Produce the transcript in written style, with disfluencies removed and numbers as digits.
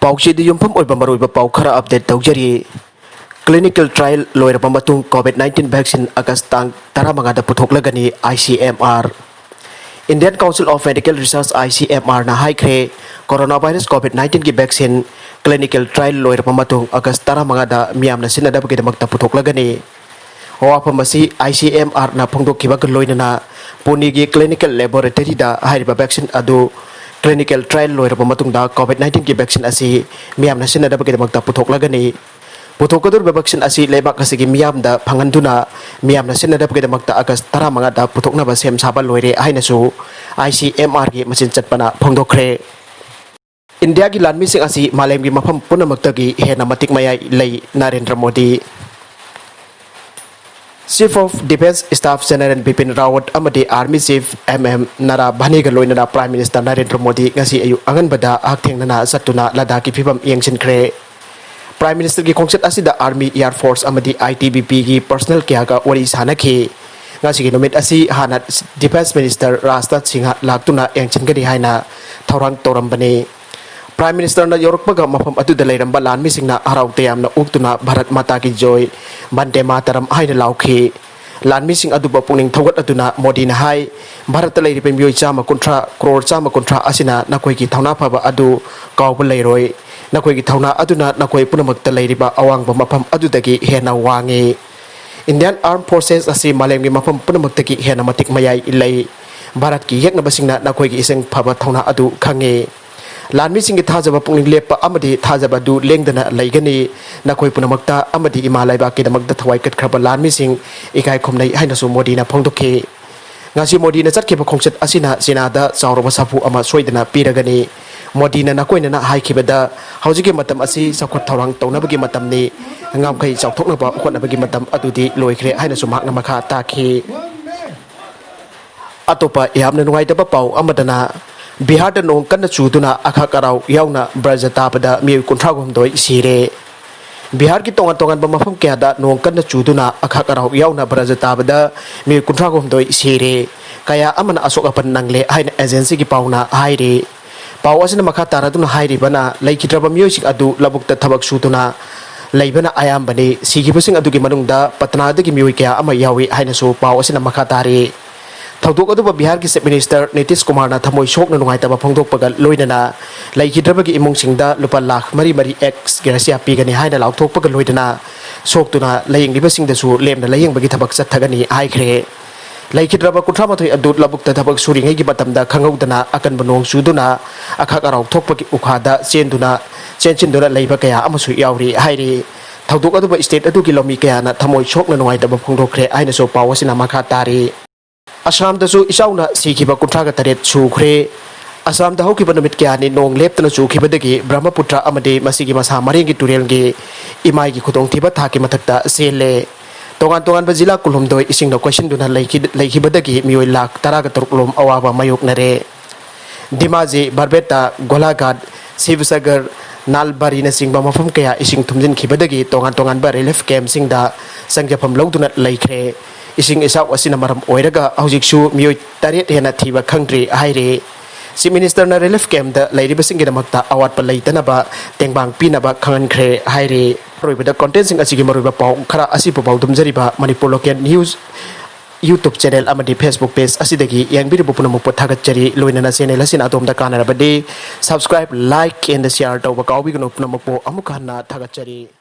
Pauchidi Yumpam or Bamaruba Paukara update Taujari. Clinical trial lawyer Pamatung Covid-19 vaccine Agastang Taramangada Puthoklagani ICMR. Indian Council of Medical Research ICMR na haikre coronavirus Covid-19 ki vaccine clinical trial lawyer Pamatung Agast Taramangada Miam na sinadab Magta Puthoklagani. Wapamasi ICMR na Pungdokiba Loina Punigi Clinical Laboratory da Haiba vaccine adu clinical trial lawyer Pamatung da Covid-19 ki vaccine asi Miam na sinadab Magta Puthoklagani. Puthokadur vaccine asi lebak kasigi miam da panganduna miam na sinadap ke damakta agas tara mga da puthokna ba semjaba loire aina su ICMR gi machin chatpana phongdokre India gi Lanmising asi Malemgi Mafam Pumnmktagi Henna Matik Mayai lei Narendra Modi Chief of Defence Staff General Bipin Rawat amadi Army Chief Nara Bhaniga loina Prime Minister Narendra Modi ngasi ayu angan bada haktheng na satuna ladaki phibam yengchin kre Prime Minister ki khongset asida Army Air Force amadi ITBP ki personal kya ka wari sanakhi ngasi ki nomit asi hana Defence Minister Rajnath Singh laktuna yangchin gani haina thorang torambani Prime Minister na yorokpaga mafam adu dalairamba Lanmising na harau teyam na uktuna Bharat Mata ki joy Bande Mataram haina laukhi Lanmising adu ba pungning thogat aduna Modi na hai Bharat talairi pe mioi chama kontra crore chama kontra asina nakoi ki thauna phaba adu kaw lairoi nakoi ki thauna aduna nakoi punamakta lairiba awangba mafam adudagi hena wangi Indian Armed Forces asi Malemgi mafam punamakta ki hena matik mayai ilai Bharat ki yekna basingna nakoi ki iseng phaba thauna adu khange Lanmising ki thajaba pungling lepa amadi thajaba du lengdana laigani nakoi punamakta amadi imalaiba ki damakta thawai kat khraba Lanmising ikai khomnai haina su Modi na phongdokhe ngasi Modi na chatkhiba khongset asina sinada chawraba sapu ama soidana piragani Modi na nakoina na haikibada haujiki matam asi sakhot thawrang tawnabagi matamni ngamkai chawthoknaba khotnabagi matam adudi loikhre haina su makna makha takhi atopa yamna nuaitaba pau amadana Bihar da nong kanna chuduna Akhak Arao yaona Braj Taba Amdi Nong Sire Bihar ki tongan ba mafam kya da nong kanna chuduna Akhak Arao yaona Braj Taba Amdi Sire kaya amana asok apan nangle haina agency ki pauna haire pau asina makha taraduna haire bana laikhitraba music adu labukta thabak sutuna laibana ayam bani Sikhiba sing adu ki manungda patna da ki mioi kya ama yawi haina so pau asina makha tare Thawdok adu Bihar ki Chief Minister Nitish Kumar na thamoi shok na nungai taba phongdok pagal loinana laikhidraba ki imung singda lupa lakh mari x gracia pigani haina laukthok pagal loidana soktuna laying liba singda su lemna laying bagi thabak chathagani haikre laikhidraba kuthamathoi adu labukta thabak suringai gi batamda khangaudana akan banong suduna Akhak Arao thokpaki ukhada chenchinduna leiba kaya amasu yauri hairi Thawdok adu state adu ki lomi kaya na thamoi shok na nungai taba phongdokre aina so pawasina makha tari Assam Dasu isauna Sikhiba Kuntraga Taret Sukhre Assam da hokiba namit kya ni nong leptana Sukhibadagi Brahmaputra amade masigi masa maringi turelgi imai gi khudong thiba thaki mathakta sele tongan ba jila kulhumdoi ising na question duna laikhibadagi mioi lak taraga turklom awaba mayok nare Dimaji Barbeta Golagad Sivsagar Nalbari na singba mafam kaya ising thumjin khibadagi tongan ba relief camp singda sangjapam logduna laikre Esing Echou asina maram oiraga haujiksu mioi taret hena thiba khangdri haire Chief Minister na relief camp da lairiba singgidamakta awat pa leitanaba tengbang pinaba khangankre haire roibada content sing asigi maruba pau khara asipu pau dumjariba Manipur Local News YouTube channel amadi Facebook page asidagi yangbiribu punamuk pathagatchari loinana channel asina adomda kanarabade subscribe like and share tawba kawbigano punamuk po amukhanna thagatchari